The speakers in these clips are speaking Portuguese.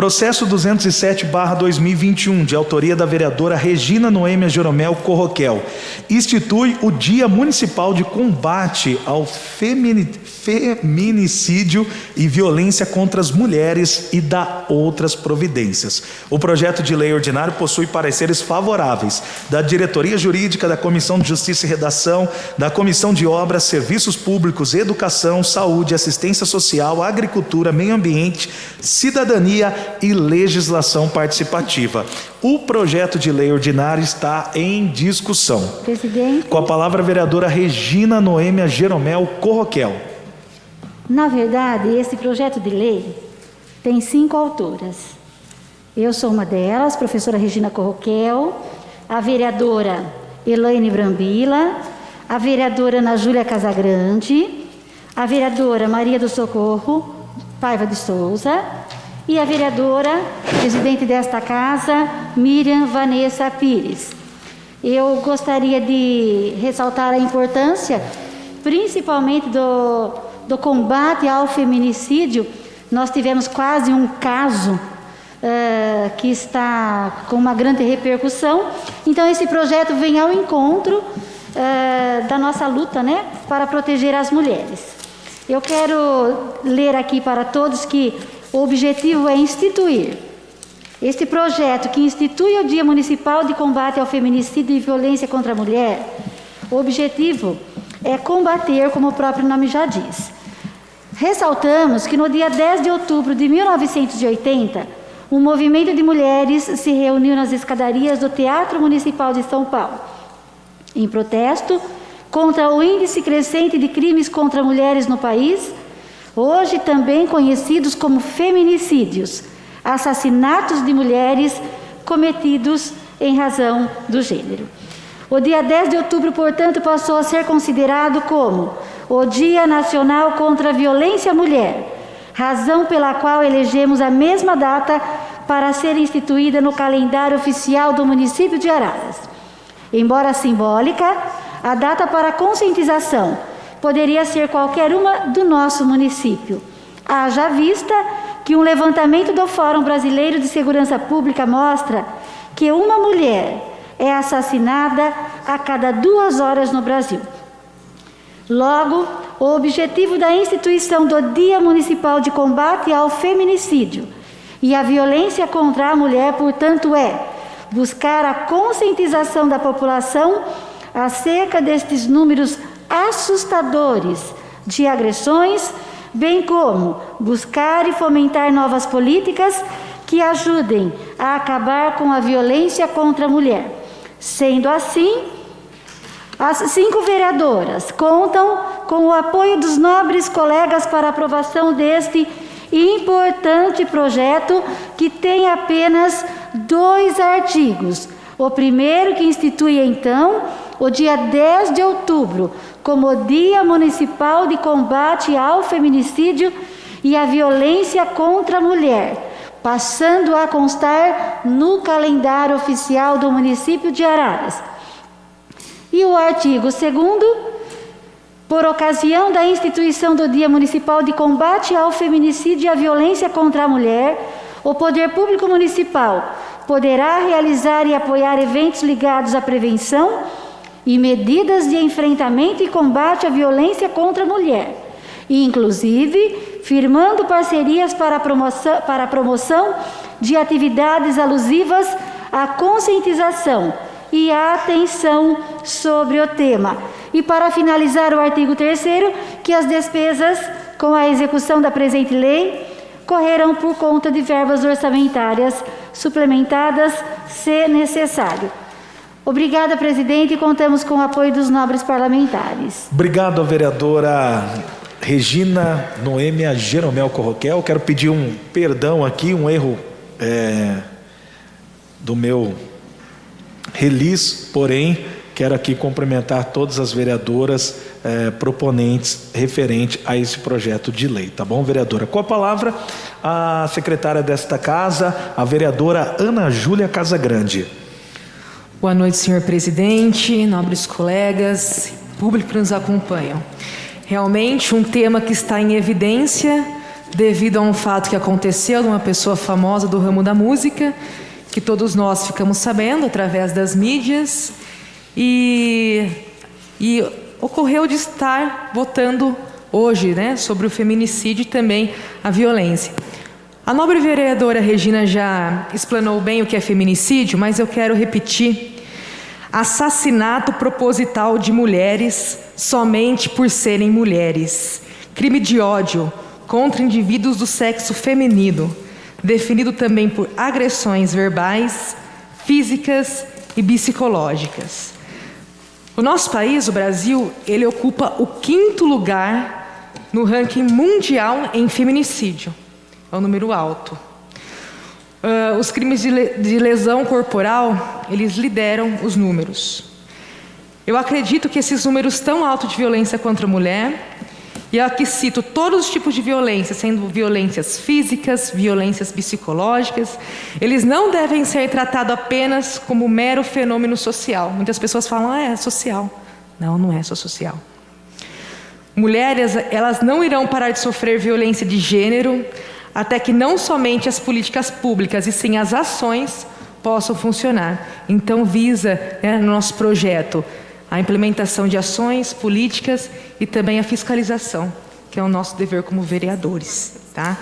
Processo 207/2021, de autoria da vereadora Regina Noêmia Jeromel Corroquel, institui o Dia Municipal de Combate ao Feminicídio e Violência contra as Mulheres e dá outras providências. O projeto de lei ordinário possui pareceres favoráveis da Diretoria Jurídica, da Comissão de Justiça e Redação, da Comissão de Obras, Serviços Públicos, Educação, Saúde, Assistência Social, Agricultura, Meio Ambiente, Cidadania e Legislação Participativa. O projeto de lei ordinário está em discussão. Presidente. Com a palavra a vereadora Regina Noêmia Jeromel Corroquel. Na verdade, esse projeto de lei tem 5 autoras. Eu sou uma delas, professora Regina Corroquel, a vereadora Elaine Brambila, a vereadora Ana Júlia Casagrande, a vereadora Maria do Socorro Paiva de Souza e a vereadora, presidente desta casa, Miriam Vanessa Pires. Eu gostaria de ressaltar a importância, principalmente do combate ao feminicídio. Nós tivemos quase um caso que está com uma grande repercussão. Então, esse projeto vem ao encontro da nossa luta, né, para proteger as mulheres. Eu quero ler aqui para todos que o objetivo é instituir este projeto que institui o Dia Municipal de Combate ao Feminicídio e Violência contra a Mulher. O objetivo é combater, como o próprio nome já diz. Ressaltamos que no dia 10 de outubro de 1980, um movimento de mulheres se reuniu nas escadarias do Teatro Municipal de São Paulo, em protesto contra o índice crescente de crimes contra mulheres no país, hoje também conhecidos como feminicídios, assassinatos de mulheres cometidos em razão do gênero. O dia 10 de outubro, portanto, passou a ser considerado como o Dia Nacional contra a Violência à Mulher, razão pela qual elegemos a mesma data para ser instituída no calendário oficial do município de Araras. Embora simbólica, a data para conscientização poderia ser qualquer uma do nosso município. Haja vista que um levantamento do Fórum Brasileiro de Segurança Pública mostra que uma mulher é assassinada a cada 2 horas no Brasil. Logo, o objetivo da instituição do Dia Municipal de Combate ao Feminicídio e à Violência contra a Mulher, portanto, é buscar a conscientização da população acerca destes números assustadores de agressões, bem como buscar e fomentar novas políticas que ajudem a acabar com a violência contra a mulher. Sendo assim, as 5 vereadoras contam com o apoio dos nobres colegas para a aprovação deste importante projeto, que tem apenas 2 artigos. O primeiro, que institui então o dia 10 de outubro como o Dia Municipal de Combate ao Feminicídio e à Violência contra a Mulher, passando a constar no calendário oficial do município de Araras. E o artigo 2º, por ocasião da instituição do Dia Municipal de Combate ao Feminicídio e à Violência contra a Mulher, o Poder Público Municipal poderá realizar e apoiar eventos ligados à prevenção e medidas de enfrentamento e combate à violência contra a mulher, e inclusive firmando parcerias para a promoção de atividades alusivas à conscientização e à atenção sobre o tema. E para finalizar, o artigo 3º, que as despesas com a execução da presente lei correrão por conta de verbas orçamentárias suplementadas, se necessário. Obrigada, presidente, e contamos com o apoio dos nobres parlamentares. Obrigado, vereadora Regina Noêmia Jeromel Corroquel. Quero pedir um perdão aqui, um erro do meu release, porém, quero aqui cumprimentar todas as vereadoras proponentes referente a esse projeto de lei, tá bom, vereadora? Com a palavra, a secretária desta casa, a vereadora Ana Júlia Casagrande. Boa noite, senhor presidente, nobres colegas, público que nos acompanham. Realmente um tema que está em evidência devido a um fato que aconteceu de uma pessoa famosa do ramo da música, que todos nós ficamos sabendo através das mídias, e ocorreu de estar votando hoje, né, sobre o feminicídio e também a violência. A nobre vereadora Regina já explanou bem o que é feminicídio, mas eu quero repetir: assassinato proposital de mulheres somente por serem mulheres, crime de ódio contra indivíduos do sexo feminino, definido também por agressões verbais, físicas e psicológicas. O nosso país, o Brasil, ele ocupa o 5º lugar no ranking mundial em feminicídio. É um número alto. Os crimes de lesão corporal, eles lideram os números. Eu acredito que esses números tão altos de violência contra a mulher, e aqui cito todos os tipos de violência, sendo violências físicas, violências psicológicas, eles não devem ser tratados apenas como mero fenômeno social. Muitas pessoas falam, é social. Não, não é só social. Mulheres, elas não irão parar de sofrer violência de gênero, até que não somente as políticas públicas, e sim as ações possam funcionar. Então visa, né, no nosso projeto, a implementação de ações, políticas e também a fiscalização, que é o nosso dever como vereadores, tá?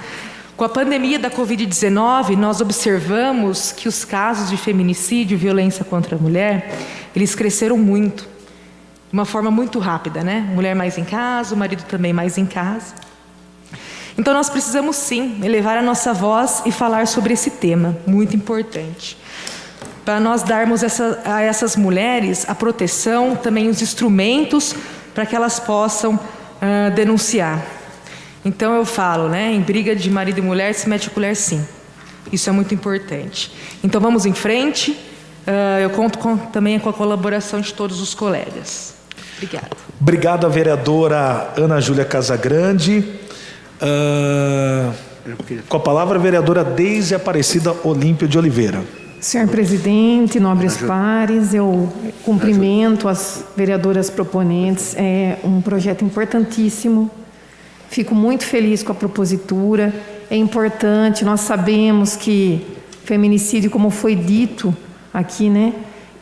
Com a pandemia da Covid-19, nós observamos que os casos de feminicídio e violência contra a mulher, eles cresceram muito, de uma forma muito rápida, né? Mulher mais em casa, o marido também mais em casa. Então nós precisamos sim elevar a nossa voz e falar sobre esse tema, muito importante, para nós darmos a essas mulheres a proteção, também os instrumentos para que elas possam denunciar. Então eu falo, né, em briga de marido e mulher se mete a colher sim. Isso é muito importante. Então vamos em frente. Eu conto também com a colaboração de todos os colegas. Obrigada. Obrigado à vereadora Ana Júlia Casagrande. Com a palavra a vereadora Deise Aparecida Olímpio de Oliveira. Senhor presidente, nobres pares, eu cumprimento as vereadoras proponentes. É um projeto importantíssimo. Fico muito feliz com a propositura. É importante, nós sabemos que feminicídio, como foi dito aqui, né?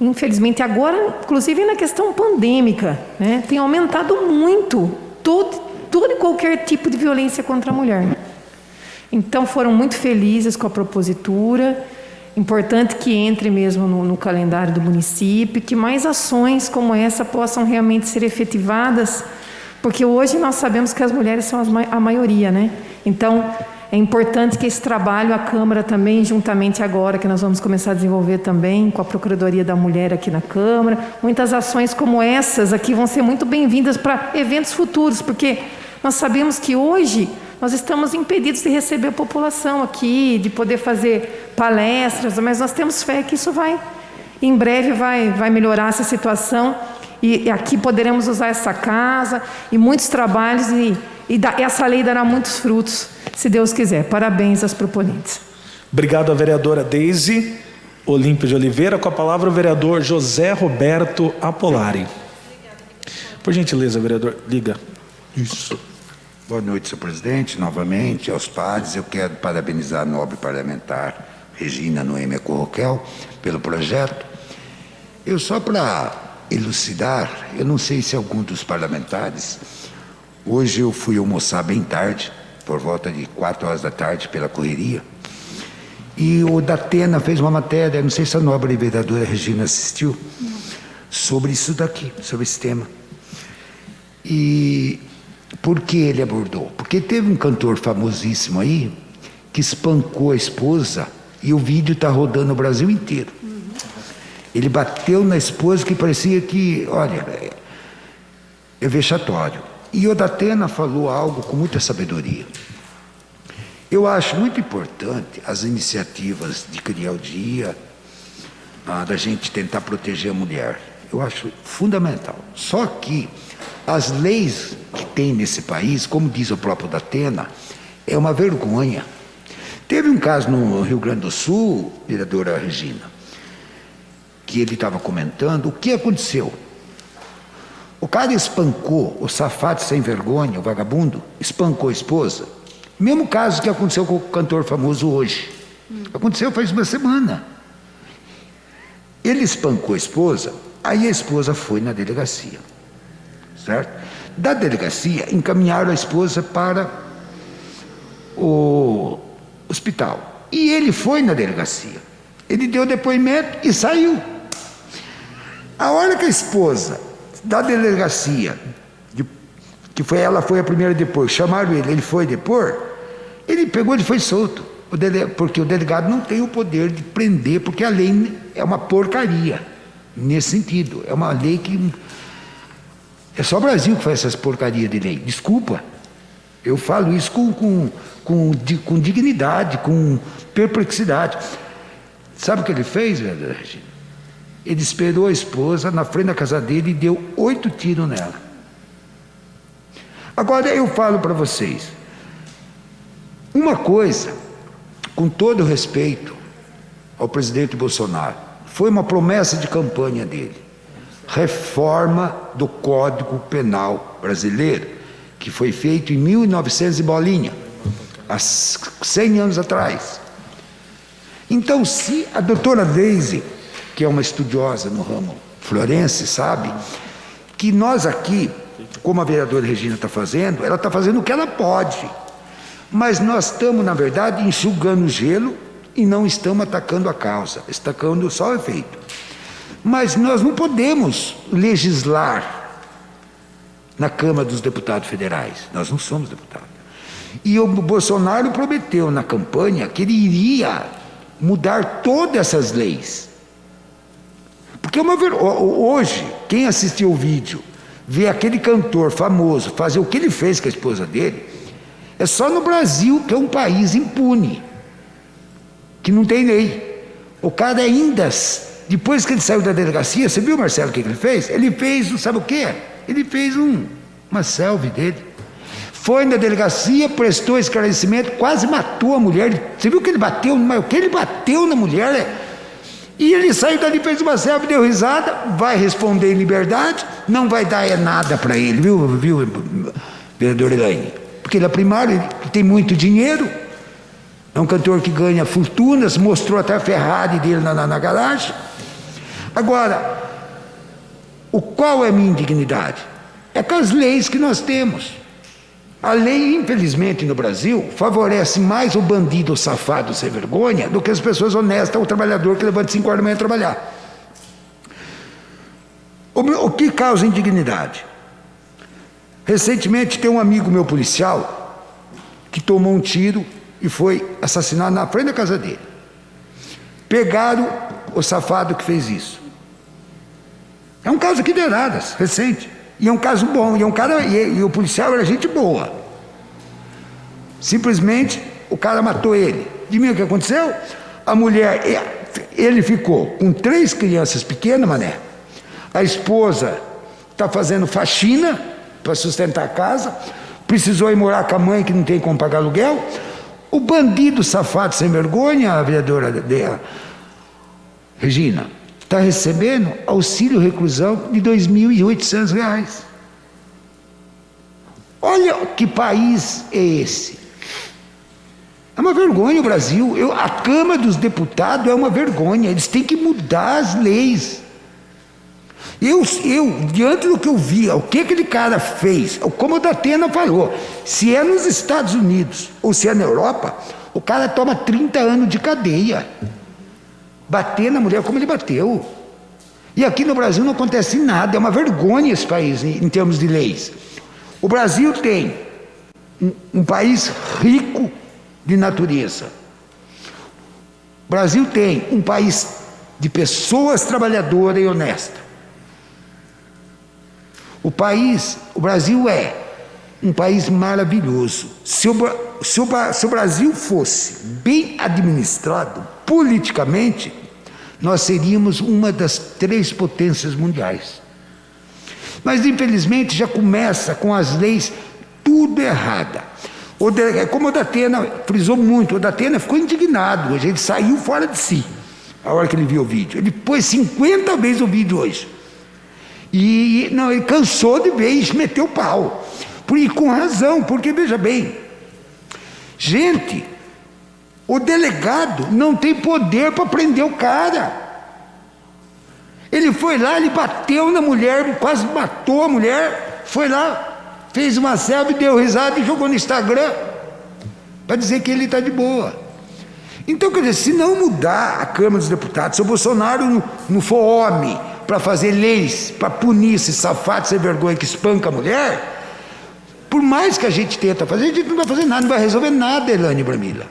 Infelizmente agora, inclusive na questão pandêmica, né, tem aumentado muito todo e qualquer tipo de violência contra a mulher. Então foram muito felizes com a propositura. Importante que entre mesmo no calendário do município, que mais ações como essa possam realmente ser efetivadas, porque hoje nós sabemos que as mulheres são a maioria, né? Então é importante que esse trabalho, a Câmara também, juntamente agora, que nós vamos começar a desenvolver também com a Procuradoria da Mulher aqui na Câmara, muitas ações como essas aqui vão ser muito bem-vindas para eventos futuros, porque nós sabemos que hoje nós estamos impedidos de receber a população aqui, de poder fazer palestras, mas nós temos fé que isso em breve vai melhorar essa situação, e aqui poderemos usar essa casa e muitos trabalhos, e essa lei dará muitos frutos, se Deus quiser. Parabéns às proponentes. Obrigado à vereadora Deise Olímpio de Oliveira. Com a palavra o vereador José Roberto Apolari. Por gentileza, vereador, liga. Isso. Boa noite, senhor presidente. Novamente, aos pares, eu quero parabenizar a nobre parlamentar Regina Noêmia Corroquel pelo projeto. Eu só para elucidar, eu não sei se algum dos parlamentares, hoje eu fui almoçar bem tarde, por volta de 4 horas da tarde, pela correria, e o Datena fez uma matéria, não sei se a nobre vereadora Regina assistiu, sobre isso daqui, sobre esse tema. E por que ele abordou? Porque teve um cantor famosíssimo aí que espancou a esposa e o vídeo está rodando o Brasil inteiro. Ele bateu na esposa que parecia que, olha, é vexatório. E o Datena falou algo com muita sabedoria. Eu acho muito importante as iniciativas de criar o dia, da gente tentar proteger a mulher. Eu acho fundamental. Só que as leis que tem nesse país, como diz o próprio Datena, é uma vergonha. Teve um caso no Rio Grande do Sul, vereadora Regina, que ele estava comentando o que aconteceu. O cara espancou, o safado sem vergonha, o vagabundo, espancou a esposa Mesmo caso que aconteceu com o cantor famoso hoje. Aconteceu faz uma semana. Ele espancou a esposa, aí a esposa foi na delegacia. Certo? Da delegacia, encaminharam a esposa para o hospital. E ele foi na delegacia. Ele deu depoimento e saiu. A hora que a esposa da delegacia, ela foi a primeira a depor, chamaram ele foi depor, ele pegou e foi solto. Porque o delegado não tem o poder de prender, porque a lei é uma porcaria, nesse sentido. É uma lei que... É só o Brasil que faz essas porcarias de lei. Desculpa. Eu falo isso com dignidade, com perplexidade. Sabe o que ele fez, velho? Ele esperou a esposa na frente da casa dele e deu 8 tiros nela. Agora eu falo para vocês. Uma coisa, com todo o respeito ao presidente Bolsonaro, foi uma promessa de campanha dele. Reforma do Código Penal brasileiro, que foi feito em 1900 e bolinha, há 100 anos atrás. Então, se a doutora Deise, que é uma estudiosa no ramo florense, sabe que nós aqui, como a vereadora Regina está fazendo, ela está fazendo o que ela pode, mas nós estamos, na verdade, enxugando o gelo e não estamos atacando a causa, atacando só o efeito. Mas nós não podemos legislar na Câmara dos Deputados Federais. Nós não somos deputados. E o Bolsonaro prometeu na campanha que ele iria mudar todas essas leis. Porque hoje, quem assistiu o vídeo, vê aquele cantor famoso fazer o que ele fez com a esposa dele, é só no Brasil, que é um país impune, que não tem lei. O cara ainda... Depois que ele saiu da delegacia, você viu, Marcelo, o que ele fez? Ele fez, sabe o quê? Ele fez uma selfie dele. Foi na delegacia, prestou esclarecimento, quase matou a mulher. Você viu que ele bateu? Mas o que ele bateu na mulher? E ele saiu dali, fez uma selfie, deu risada, vai responder em liberdade, não vai dar nada para ele, viu, vereador Elaine? Porque ele é primário, ele tem muito dinheiro, é um cantor que ganha fortunas, mostrou até a Ferrari dele na garagem. Agora, qual é a minha indignidade? É com as leis que nós temos. A lei, infelizmente, no Brasil, favorece mais o bandido, o safado, sem vergonha, do que as pessoas honestas, o trabalhador que levanta 5 horas da manhã a trabalhar. O que causa indignidade? Recentemente, tem um amigo meu policial que tomou um tiro e foi assassinado na frente da casa dele. Pegaram o safado que fez isso. É um caso aqui de Araras, recente. E é um caso bom. E o policial era gente boa. Simplesmente, o cara matou ele. De mim, o que aconteceu? A mulher, ele ficou com 3 crianças pequenas, mané. A esposa está fazendo faxina para sustentar a casa. Precisou ir morar com a mãe que não tem como pagar aluguel. O bandido safado sem vergonha, a vereadora Regina, está recebendo auxílio reclusão de R$ 2.800. Olha que país é esse. É uma vergonha o Brasil. A Câmara dos Deputados é uma vergonha. Eles têm que mudar as leis. Eu diante do que eu vi, o que aquele cara fez, como o Datena falou, se é nos Estados Unidos ou se é na Europa, o cara toma 30 anos de cadeia. Bater na mulher como ele bateu. E aqui no Brasil não acontece nada, é uma vergonha esse país em termos de leis. O Brasil tem um país rico de natureza. O Brasil tem um país de pessoas trabalhadoras e honestas. O Brasil é um país maravilhoso. Se o Brasil fosse bem administrado politicamente, nós seríamos uma das 3 potências mundiais. Mas infelizmente já começa com as leis tudo errada. Como o Datena frisou muito, o Datena ficou indignado hoje, ele saiu fora de si a hora que ele viu o vídeo. Ele pôs 50 vezes o vídeo hoje. E não, ele cansou de ver e meteu o pau. E com razão, porque veja bem, Gente, o delegado não tem poder para prender o cara. Ele foi lá, ele bateu na mulher, quase matou a mulher, foi lá, fez uma selfie, deu risada e jogou no Instagram para dizer que ele está de boa. Então, quer dizer, se não mudar a Câmara dos Deputados, se o Bolsonaro não for homem para fazer leis, para punir esse safado sem vergonha que espanca a mulher, por mais que a gente tenta fazer, a gente não vai fazer nada, não vai resolver nada, Elaine Bramila.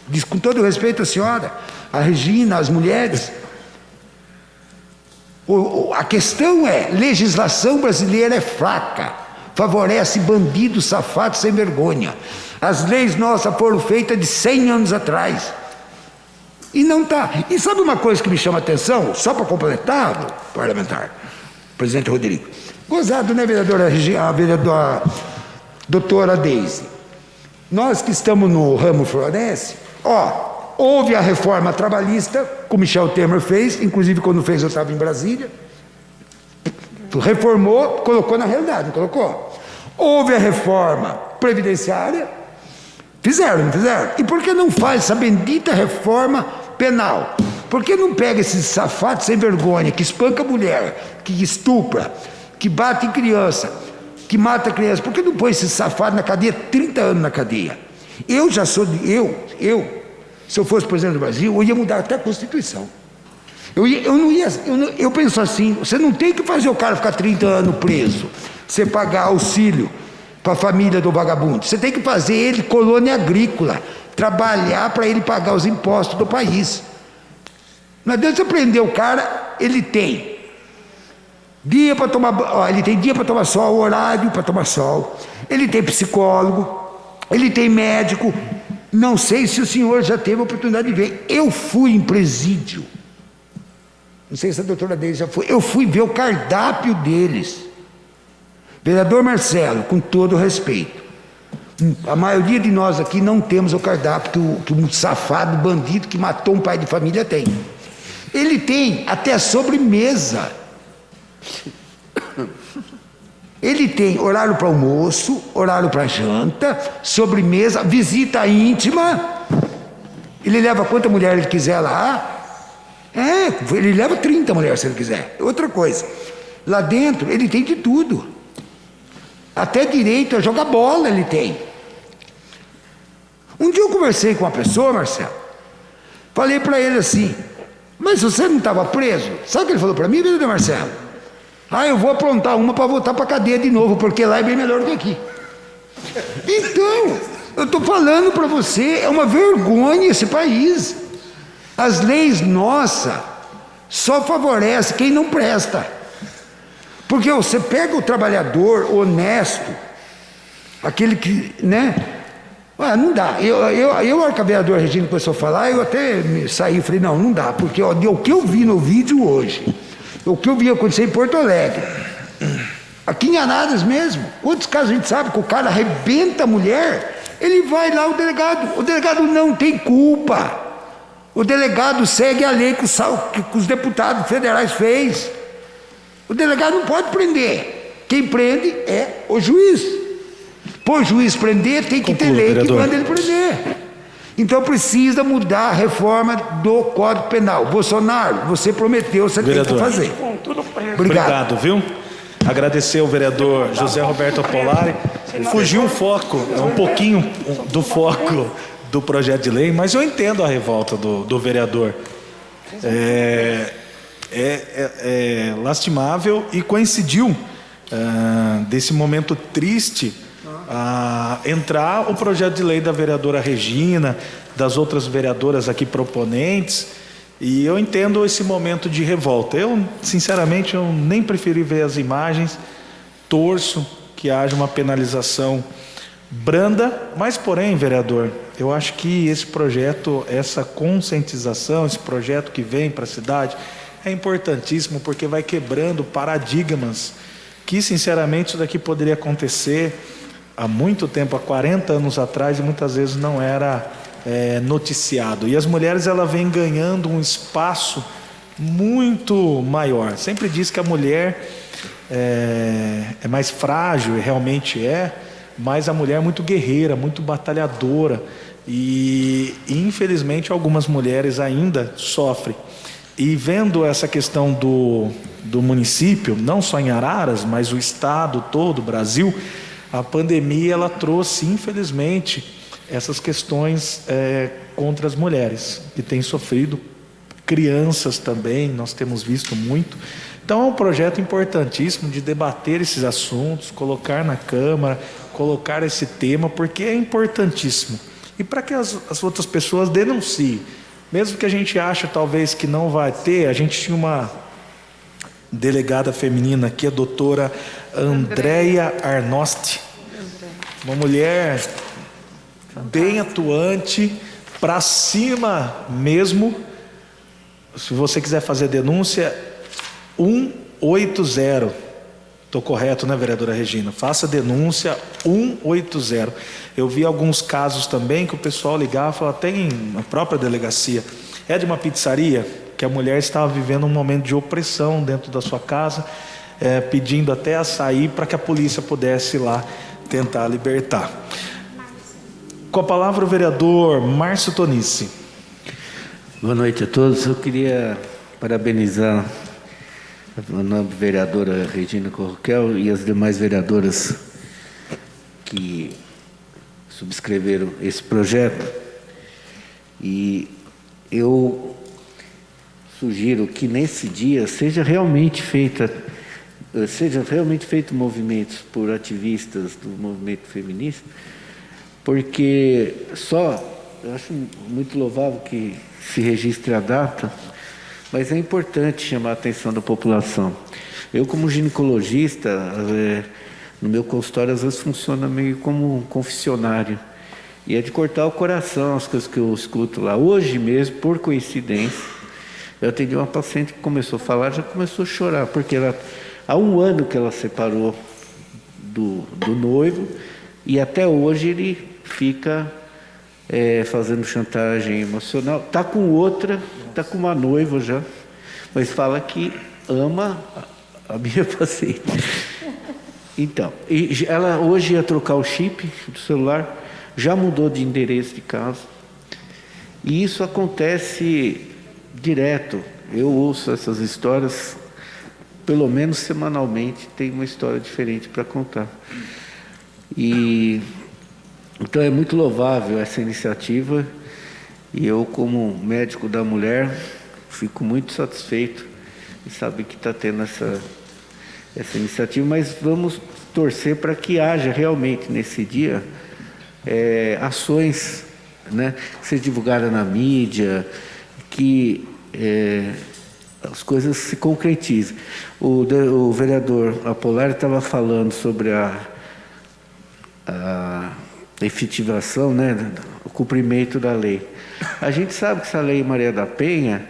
Diz com todo respeito à senhora, a Regina, as mulheres. A questão é, legislação brasileira é fraca, favorece bandidos, safados sem vergonha. As leis nossas foram feitas de 100 anos atrás. E não está. E sabe uma coisa que me chama a atenção, só para completar, parlamentar, presidente Rodrigo? Gozado, né, vereadora, a vereadora doutora Deise? Nós que estamos no ramo Floresce, houve a reforma trabalhista, que o Michel Temer fez, inclusive quando fez eu estava em Brasília, reformou, colocou na realidade, não colocou? Houve a reforma previdenciária, fizeram, não fizeram? E por que não faz essa bendita reforma penal? Por que não pega esses safados sem vergonha, que espanca a mulher, que estupra, que bate em criança, que mata criança? Por que não põe esse safado na cadeia, 30 anos na cadeia? Eu já sou, se eu fosse presidente do Brasil, eu ia mudar até a Constituição. Eu penso assim, você não tem que fazer o cara ficar 30 anos preso, você pagar auxílio para a família do vagabundo. Você tem que fazer ele colônia agrícola, trabalhar para ele pagar os impostos do país. Não adianta você prender o cara, ele tem dia para tomar, ele tem dia para tomar sol, horário para tomar sol, ele tem psicólogo, ele tem médico. Não sei se o senhor já teve a oportunidade de ver. Eu fui em presídio, não sei se a doutora Deise já foi, eu fui ver o cardápio deles. Vereador Marcelo, com todo respeito, a maioria de nós aqui não temos o cardápio que um safado bandido que matou um pai de família tem. Ele tem até sobremesa. Ele tem horário para almoço, horário para janta, sobremesa, visita íntima. Ele leva quanta mulher ele quiser lá. Ele leva 30 mulheres se ele quiser. Outra coisa, lá dentro ele tem de tudo. Até direito a jogar bola ele tem. Um dia eu conversei com uma pessoa, Marcelo, falei para ele assim, mas você não estava preso? Sabe o que ele falou para mim, vereador Marcelo? Eu vou aprontar uma para voltar para a cadeia de novo, porque lá é bem melhor do que aqui. Então, eu estou falando para você, é uma vergonha esse país. As leis nossas só favorecem quem não presta. Porque você pega o trabalhador honesto, aquele que, né? Não dá. Eu a vereadora Regina começou a falar, eu até saí e falei, não dá, porque o que eu vi no vídeo hoje, o que eu vi acontecer em Porto Alegre, aqui em Araras mesmo, outros casos a gente sabe que o cara arrebenta a mulher, ele vai lá, o delegado não tem culpa, o delegado segue a lei que os deputados federais fez. O delegado não pode prender. Quem prende é o juiz. Para o juiz prender, tem que ter lei que manda ele prender. Então precisa mudar a reforma do Código Penal. Bolsonaro, você prometeu, você tem que fazer. Obrigado, viu? Agradecer ao vereador José Roberto Polari. Fugiu um pouquinho do foco do projeto de lei, mas eu entendo a revolta do vereador. É lastimável e coincidiu desse momento triste entrar o projeto de lei da vereadora Regina, das outras vereadoras aqui proponentes, e eu entendo esse momento de revolta. Eu, sinceramente, eu nem preferi ver as imagens, torço que haja uma penalização branda, mas porém, vereador, eu acho que esse projeto, essa conscientização, esse projeto que vem para a cidade, é importantíssimo, porque vai quebrando paradigmas que, sinceramente, isso daqui poderia acontecer há muito tempo, há 40 anos atrás, e muitas vezes não era noticiado. E as mulheres, ela vem ganhando um espaço muito maior. Sempre diz que a mulher é mais frágil, e realmente mas a mulher é muito guerreira, muito batalhadora e infelizmente algumas mulheres ainda sofrem. E vendo essa questão do município, não só em Araras, mas o estado todo, o Brasil, a pandemia ela trouxe, infelizmente, essas questões contra as mulheres, que têm sofrido, crianças também, nós temos visto muito. Então é um projeto importantíssimo de debater esses assuntos, colocar na Câmara, colocar esse tema, porque é importantíssimo. E para que as outras pessoas denunciem, mesmo que a gente ache talvez que não vai ter, a gente tinha uma delegada feminina aqui, a doutora Andréia Arnosti, uma mulher bem atuante, para cima mesmo. Se você quiser fazer denúncia, 180. Estou correto, né, vereadora Regina? Faça denúncia 180. Eu vi alguns casos também que o pessoal ligava e falava, tem na própria delegacia, é de uma pizzaria que a mulher estava vivendo um momento de opressão dentro da sua casa, pedindo até a sair para que a polícia pudesse ir lá tentar libertar. Com a palavra o vereador Márcio Tonice. Boa noite a todos. Eu queria parabenizar a nobre vereadora Regina Corroquel e as demais vereadoras que subscreveram esse projeto. E eu sugiro que nesse dia seja realmente feito movimentos por ativistas do movimento feminista, porque eu acho muito louvável que se registre a data, mas é importante chamar a atenção da população. Eu, como ginecologista, no meu consultório, às vezes funciona meio como um confessionário, e é de cortar o coração as coisas que eu escuto lá. Hoje mesmo, por coincidência, eu atendi uma paciente que começou a falar, já começou a chorar, porque há 1 ano que ela separou do noivo, e até hoje ele fica fazendo chantagem emocional. Está com outra, está com uma noiva já, mas fala que ama a minha paciente. Então, e ela hoje ia trocar o chip do celular, já mudou de endereço de casa, e isso acontece direto. Eu ouço essas histórias, pelo menos semanalmente, tem uma história diferente para contar. Então é muito louvável essa iniciativa, e eu, como médico da mulher, fico muito satisfeito de saber que está tendo essa iniciativa, mas vamos torcer para que haja realmente nesse dia ações, né, que sejam divulgadas na mídia, que as coisas se concretizem. O vereador Apolar estava falando sobre a efetivação, né, o cumprimento da lei. A gente sabe que essa lei Maria da Penha,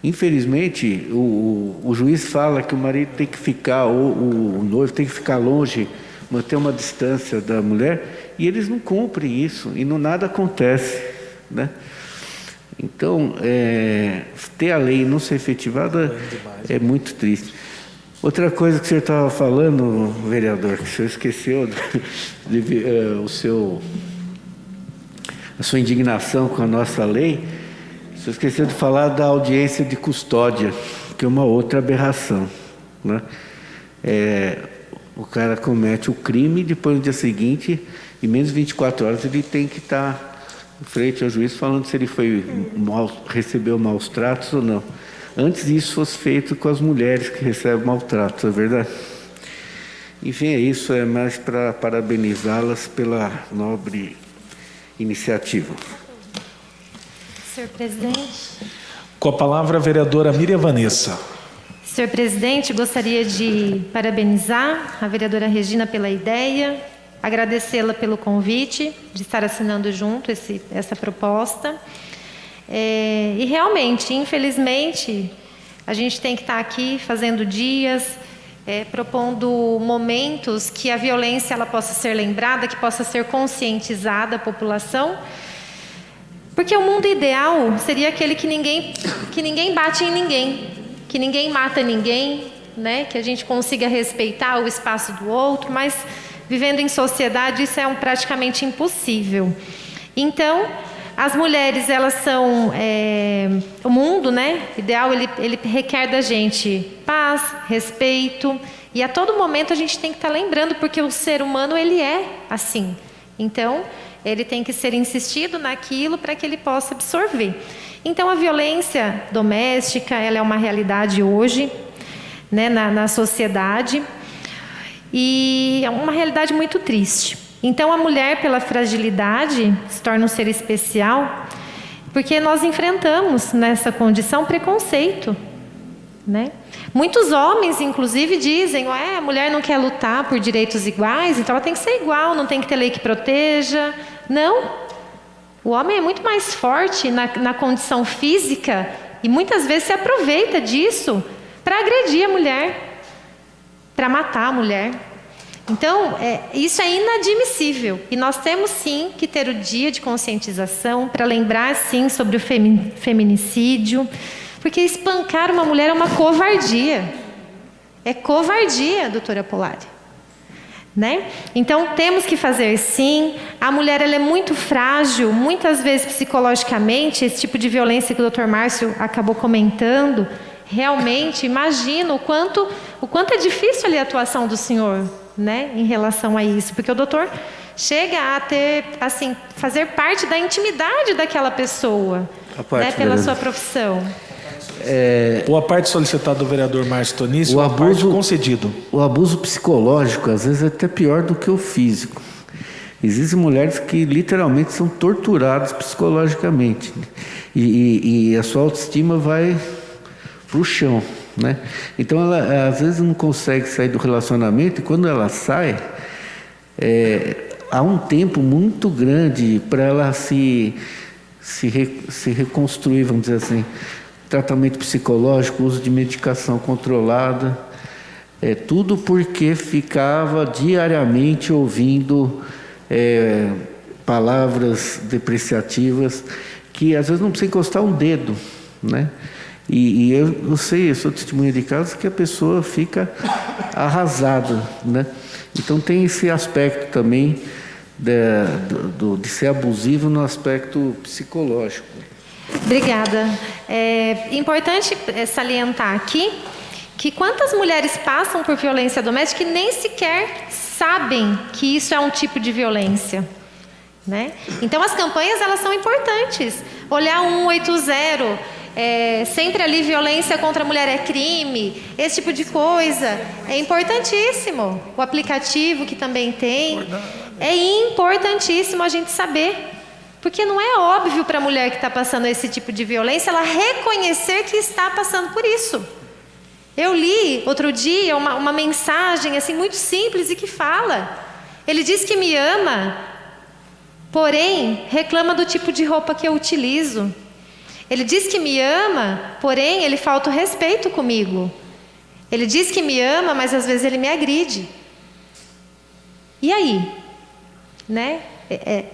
infelizmente, o juiz fala que o marido tem que ficar, ou o noivo tem que ficar longe, manter uma distância da mulher, e eles não cumprem isso, e nada acontece, né? Então, ter a lei e não ser efetivada é muito triste. Outra coisa que o senhor estava falando, vereador, que o senhor esqueceu a sua indignação com a nossa lei, o senhor esqueceu de falar da audiência de custódia, que é uma outra aberração, né? O cara comete o crime e depois no dia seguinte, em menos de 24 horas, ele tem que estar frente ao juiz falando se ele recebeu maus tratos ou não. Antes isso fosse feito com as mulheres que recebem maltratos, é verdade? Enfim, é isso, é mais para parabenizá-las pela nobre iniciativa. Senhor presidente. Com a palavra a vereadora Miriam Vanessa. Senhor presidente, gostaria de parabenizar a vereadora Regina pela ideia, agradecê-la pelo convite de estar assinando junto essa proposta. E realmente, infelizmente, a gente tem que estar aqui fazendo dias, propondo momentos que a violência ela possa ser lembrada, que possa ser conscientizada a população, porque o mundo ideal seria aquele que ninguém bate em ninguém, que ninguém mata ninguém, né? Que a gente consiga respeitar o espaço do outro, mas vivendo em sociedade, isso é praticamente impossível. Então, as mulheres, elas são... o mundo, né, ideal, ele requer da gente paz, respeito, e a todo momento a gente tem que estar lembrando, porque o ser humano, ele é assim. Então, ele tem que ser insistido naquilo para que ele possa absorver. Então, a violência doméstica, ela é uma realidade hoje, né, na sociedade, e é uma realidade muito triste. Então, a mulher, pela fragilidade, se torna um ser especial, porque nós enfrentamos nessa condição preconceito, né? Muitos homens, inclusive, dizem: a mulher não quer lutar por direitos iguais, então ela tem que ser igual, não tem que ter lei que proteja. Não. O homem é muito mais forte na condição física e muitas vezes se aproveita disso para agredir a mulher, para matar a mulher. Então, isso é inadmissível. E nós temos, sim, que ter o dia de conscientização para lembrar, sim, sobre o feminicídio. Porque espancar uma mulher é uma covardia. É covardia, doutora Polari. Né? Então, temos que fazer, sim. A mulher, ela é muito frágil, muitas vezes psicologicamente. Esse tipo de violência que o doutor Márcio acabou comentando. Realmente, imagino o quanto é difícil ali a atuação do senhor, né, em relação a isso, porque o doutor chega a ter, assim, fazer parte da intimidade daquela pessoa, né, pela sua profissão. Ou a parte solicitada do vereador Márcio Tonísio, ou a parte concedido. O abuso psicológico, às vezes, é até pior do que o físico. Existem mulheres que literalmente são torturadas psicologicamente, e a sua autoestima vai para o chão, né? Então ela às vezes não consegue sair do relacionamento, e quando ela sai, há um tempo muito grande para ela se reconstruir, vamos dizer assim. Tratamento psicológico, uso de medicação controlada, tudo porque ficava diariamente ouvindo palavras depreciativas que às vezes não precisa encostar um dedo, né? E eu sei, eu sou testemunha de casos que a pessoa fica arrasada, né? Então tem esse aspecto também de ser abusivo no aspecto psicológico. Obrigada. É importante salientar aqui que quantas mulheres passam por violência doméstica e nem sequer sabem que isso é um tipo de violência, né? Então as campanhas, elas são importantes. Olhar 180, sempre ali violência contra a mulher é crime, esse tipo de coisa é importantíssimo. O aplicativo que também tem, é importantíssimo a gente saber, porque não é óbvio para a mulher que está passando esse tipo de violência ela reconhecer que está passando por isso. Eu li outro dia uma mensagem assim muito simples e que fala: ele diz que me ama, porém reclama do tipo de roupa que eu utilizo. Ele diz que me ama, porém ele falta o respeito comigo. Ele diz que me ama, mas às vezes ele me agride. E aí? Né?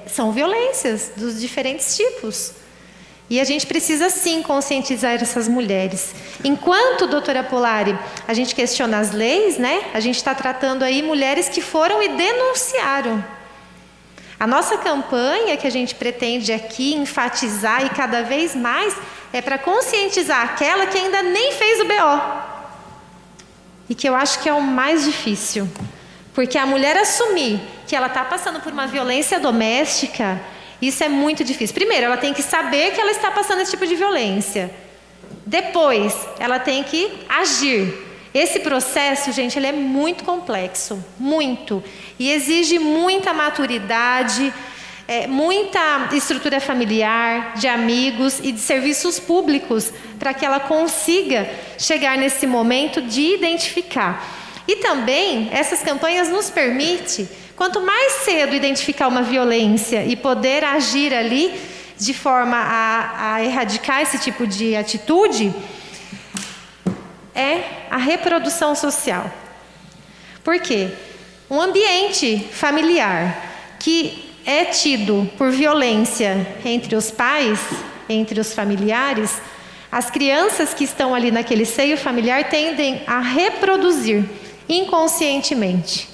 São violências dos diferentes tipos. E a gente precisa sim conscientizar essas mulheres. Enquanto, doutora Polari, a gente questiona as leis, né? A gente está tratando aí mulheres que foram e denunciaram. A nossa campanha que a gente pretende aqui enfatizar e cada vez mais é para conscientizar aquela que ainda nem fez o BO. E que eu acho que é o mais difícil. Porque a mulher assumir que ela está passando por uma violência doméstica, isso é muito difícil. Primeiro, ela tem que saber que ela está passando esse tipo de violência. Depois, ela tem que agir. Esse processo, gente, ele é muito complexo, muito. E exige muita maturidade, muita estrutura familiar, de amigos e de serviços públicos, para que ela consiga chegar nesse momento de identificar. E também, essas campanhas nos permitem, quanto mais cedo identificar uma violência e poder agir ali, de forma a erradicar esse tipo de atitude, é a reprodução social. Por quê? Um ambiente familiar que é tido por violência entre os pais, entre os familiares, as crianças que estão ali naquele seio familiar tendem a reproduzir inconscientemente.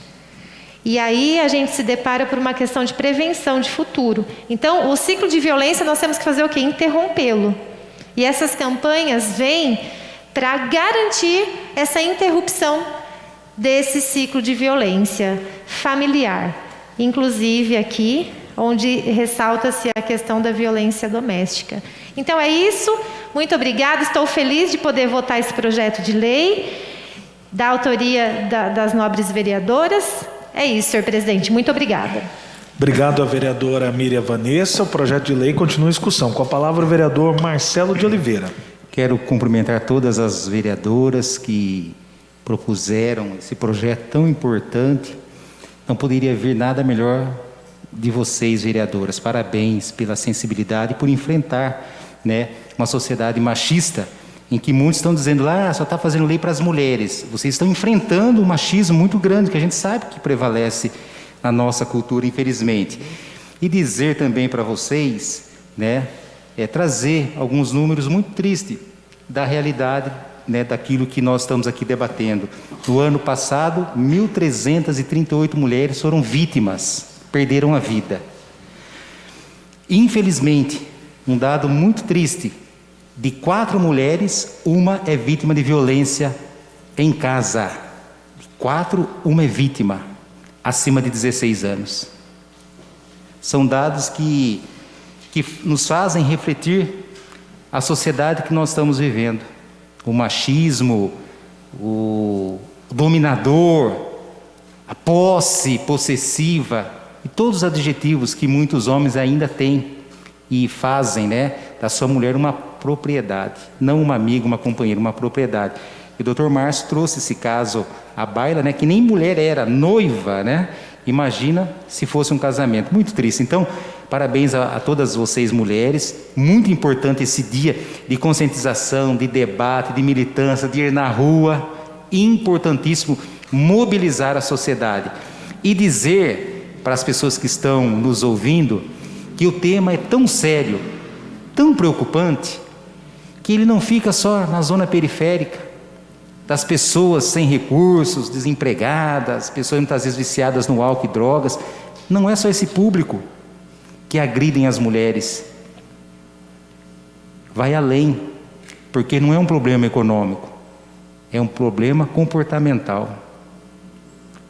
E aí a gente se depara por uma questão de prevenção de futuro. Então, o ciclo de violência nós temos que fazer o quê? Interrompê-lo. E essas campanhas vêm para garantir essa interrupção desse ciclo de violência familiar. Inclusive aqui, onde ressalta-se a questão da violência doméstica. Então é isso. Muito obrigada. Estou feliz de poder votar esse projeto de lei, da autoria das nobres vereadoras. É isso, senhor presidente. Muito obrigada. Obrigado à vereadora Miriam Vanessa. O projeto de lei continua em discussão. Com a palavra o vereador Marcelo de Oliveira. Quero cumprimentar todas as vereadoras que propuseram esse projeto tão importante. Não poderia vir nada melhor de vocês, vereadoras. Parabéns pela sensibilidade e por enfrentar, né, uma sociedade machista em que muitos estão dizendo lá, só está fazendo lei para as mulheres. Vocês estão enfrentando um machismo muito grande, que a gente sabe que prevalece na nossa cultura, infelizmente. E dizer também para vocês, né, trazer alguns números muito tristes da realidade, né, daquilo que nós estamos aqui debatendo. No ano passado, 1.338 mulheres foram vítimas, perderam a vida. Infelizmente, um dado muito triste, de 4 mulheres, uma é vítima de violência em casa. De 4, uma é vítima, acima de 16 anos. São dados que nos fazem refletir a sociedade que nós estamos vivendo. O machismo, o dominador, a posse possessiva e todos os adjetivos que muitos homens ainda têm e fazem, né, da sua mulher uma propriedade, não uma amiga, uma companheira, uma propriedade. E o doutor Márcio trouxe esse caso à baila, né, que nem mulher era, noiva, né? Imagina se fosse um casamento. Muito triste. Então, parabéns a todas vocês mulheres. Muito importante esse dia de conscientização, de debate, de militância, de ir na rua. Importantíssimo mobilizar a sociedade. E dizer para as pessoas que estão nos ouvindo que o tema é tão sério, tão preocupante, que ele não fica só na zona periférica, das pessoas sem recursos, desempregadas, pessoas muitas vezes viciadas no álcool e drogas. Não é só esse público que agridem as mulheres. Vai além, porque não é um problema econômico, é um problema comportamental.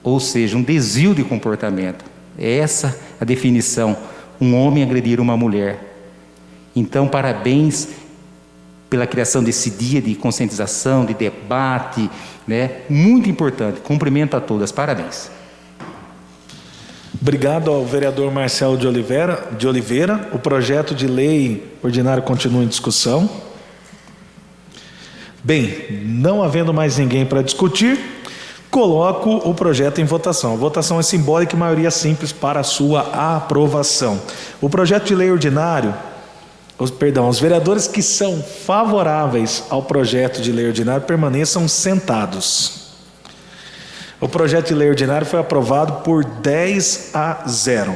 Ou seja, um desvio de comportamento. É essa a definição, um homem agredir uma mulher. Então, parabéns pela criação desse dia de conscientização, de debate, né? Muito importante. Cumprimento a todas. Parabéns. Obrigado ao vereador Marcelo de Oliveira. O projeto de lei ordinário continua em discussão. Bem, não havendo mais ninguém para discutir, coloco o projeto em votação. A votação é simbólica e maioria simples para a sua aprovação. O projeto de lei ordinário... os vereadores que são favoráveis ao projeto de lei ordinário permaneçam sentados. O projeto de lei ordinário foi aprovado por 10-0.